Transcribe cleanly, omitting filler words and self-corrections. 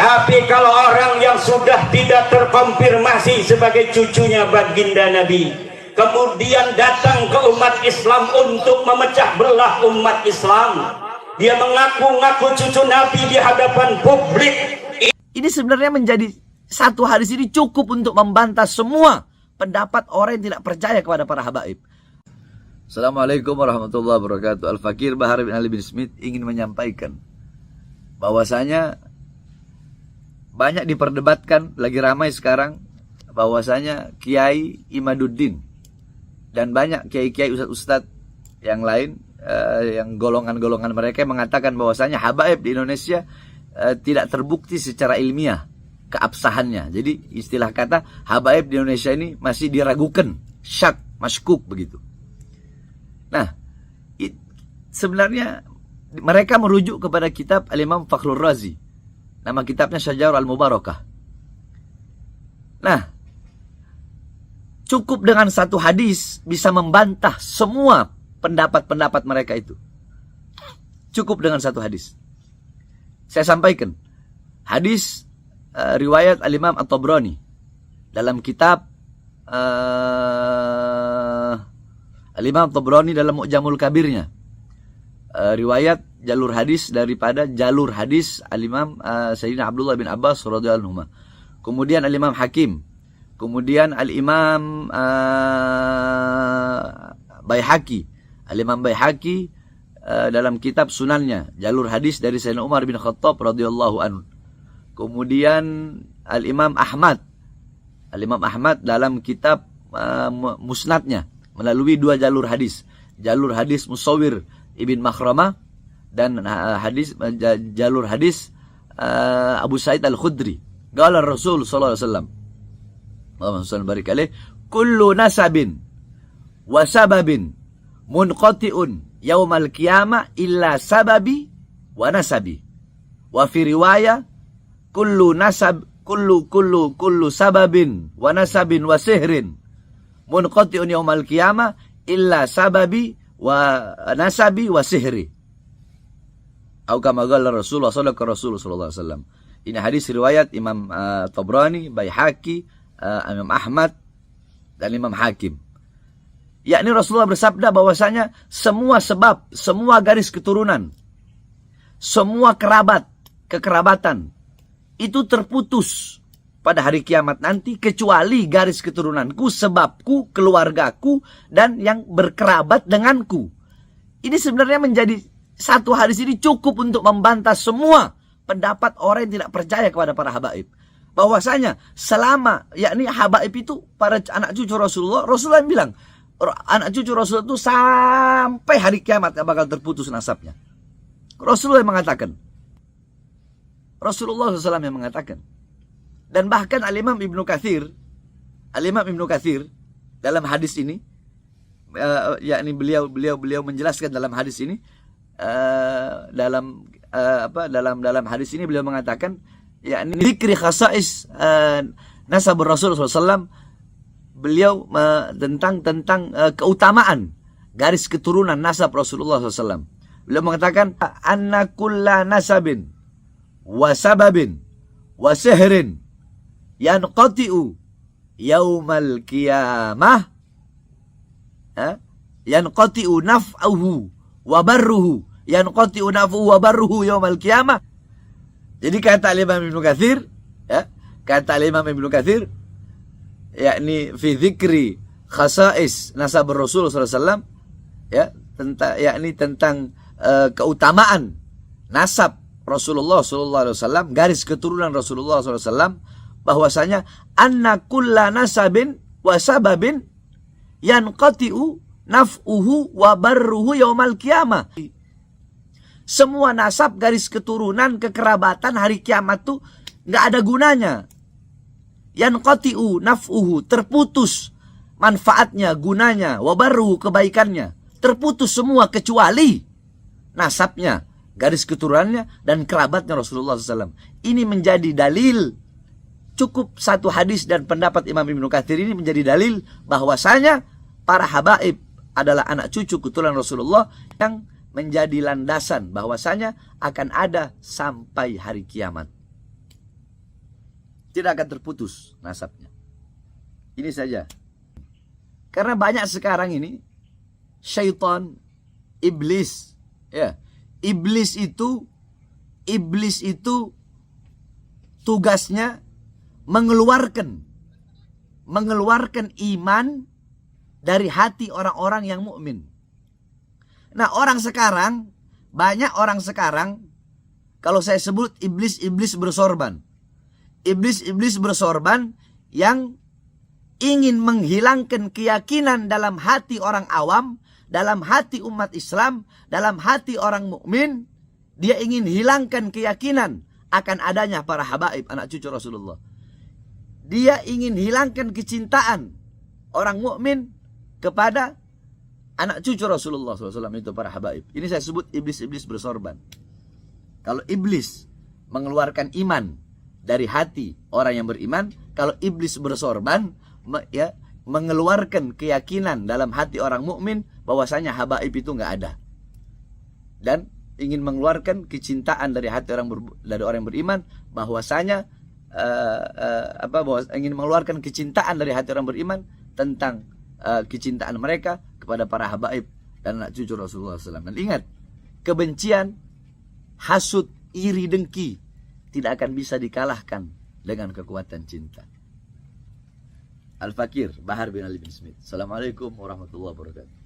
Tapi kalau orang yang sudah tidak terkonfirmasi sebagai cucunya baginda Nabi, kemudian datang ke umat Islam untuk memecah belah umat Islam, dia mengaku-ngaku cucu Nabi di hadapan publik. Ini sebenarnya menjadi satu hadis ini cukup untuk membantah semua pendapat orang yang tidak percaya kepada para habaib. Assalamualaikum warahmatullahi wabarakatuh. Al-Fakir Bahar bin Ali bin Smith ingin menyampaikan bahwasanya banyak diperdebatkan, lagi ramai sekarang, bahwasanya Kiai Imaduddin dan banyak kiai-kiai ustadz-ustadz yang lain, yang golongan-golongan mereka mengatakan bahwasanya habaib di Indonesia tidak terbukti secara ilmiah keabsahannya. Jadi istilah kata habaib di Indonesia ini masih diragukan, syak, maskuk begitu. Nah, sebenarnya mereka merujuk kepada kitab Al-Imam Fakhrur Razi. Nama kitabnya Syajarul Al-Mubarakah. Nah, cukup dengan satu hadis bisa membantah semua pendapat-pendapat mereka itu. Cukup dengan satu hadis. Saya sampaikan. Hadis riwayat Al-Imam At-Tabrani dalam kitab Al-Imam At-Tabrani dalam Mu'jamul Kabirnya. Riwayat jalur hadis daripada jalur hadis Al-Imam Sayyidina Abdullah bin Abbas radhiyallahu anhu. Kemudian Al-Imam Hakim. Kemudian Al-Imam Baihaqi. Al-Imam Baihaqi dalam kitab Sunannya, jalur hadis dari Sayyidina Umar bin Khattab radhiyallahu anhu. Kemudian Al-Imam Ahmad. Al-Imam Ahmad dalam kitab Musnadnya melalui dua jalur hadis. Jalur hadis Musawwir Ibn Makhramah dan jalur hadis Abu Sa'id Al-Khudri. Qala Rasul sallallahu alaihi wasallam, Allahumma shalli barik alaih, kullu nasabin wa sababin munqati'un yaumal qiyamah illa sababi wa nasabi. Wa fi riwayah kullu sababin wa nasabin wa sihrin munqati'un yaumal qiyamah illa sababi wa nasabi wa sihri. Atau kama qala Rasulullah sallallahu alaihi wasallam. Ini hadis riwayat Imam Tabrani, Baihaqi, Imam Ahmad dan Imam Hakim. Yakni Rasulullah bersabda bahwasanya semua sebab, semua garis keturunan, semua kekerabatan itu terputus pada hari kiamat nanti kecuali garis keturunanku, sebabku, keluargaku, dan yang berkerabat denganku. Ini sebenarnya menjadi satu hadis ini cukup untuk membantah semua pendapat orang yang tidak percaya kepada para habaib. Bahwasanya selama, yakni habaib itu para anak cucu Rasulullah, Rasulullah yang bilang, anak cucu Rasulullah itu sampai hari kiamat yang bakal terputus nasabnya. Rasulullah yang mengatakan. Rasulullah SAW yang mengatakan. Dan bahkan Al-Imam Ibnu Katsir dalam hadis ini, yakni beliau menjelaskan dalam hadis ini, dalam hadis ini beliau mengatakan, yakni dzikri khasais nasabur Rasul SAW, beliau tentang keutamaan garis keturunan nasab Rasulullah SAW. Beliau mengatakan, anna kulla nasabin wa sababin wa sihrin yanqati'u yaumal qiyamah, yanqati'u naf'uhu wa barruhu, yanqati'u naf'uhu wa barruhu yaumal qiyamah. Jadi kata Imam Ibnu Katsir, yakni fi dzikri khasais nasab Rasul sallallahu alaihi wasallam, tentang keutamaan nasab Rasulullah sallallahu alaihi wasallam, garis keturunan Rasulullah sallallahu alaihi wasallam, bahwasanya anna kulla nasabin wa sababin yanqati'u naf'uhu wa barruhu yaumal qiyamah. Semua nasab, garis keturunan, kekerabatan hari kiamat tuh nggak ada gunanya. Yanqati'u naf'uhu, terputus manfaatnya, gunanya, wa barruhu, kebaikannya, terputus semua kecuali nasabnya, garis keturunannya, dan kerabatnya Rasulullah SAW. Ini menjadi dalil. Cukup satu hadis dan pendapat Imam Ibnu Katsir ini menjadi dalil bahwasanya para habaib adalah anak cucu keturunan Rasulullah yang menjadi landasan bahwasanya akan ada sampai hari kiamat. tidak akan terputus nasabnya. Ini saja. Karena banyak sekarang ini syaitan, iblis, ya. Iblis itu tugasnya mengeluarkan iman dari hati orang-orang yang mukmin. Nah, banyak orang sekarang, kalau saya sebut iblis bersorban. Iblis bersorban yang ingin menghilangkan keyakinan dalam hati orang awam, dalam hati umat Islam, dalam hati orang mukmin. Dia ingin hilangkan keyakinan akan adanya para habaib, anak cucu Rasulullah. Dia ingin hilangkan kecintaan orang mukmin kepada anak cucu Rasulullah SAW, itu para habaib. Ini saya sebut iblis bersorban. Kalau iblis mengeluarkan iman dari hati orang yang beriman, kalau iblis bersorban, ya, mengeluarkan keyakinan dalam hati orang mukmin bahwasanya habaib itu nggak ada, dan ingin mengeluarkan kecintaan dari hati dari orang yang beriman bahwasanya ingin mengeluarkan kecintaan dari hati orang beriman tentang kecintaan mereka kepada para habaib dan anak cucu Rasulullah SAW. Dan ingat, kebencian, hasud, iri, dengki tidak akan bisa dikalahkan dengan kekuatan cinta. Al-Fakir Bahar bin Ali bin Smith. Assalamualaikum warahmatullahi wabarakatuh.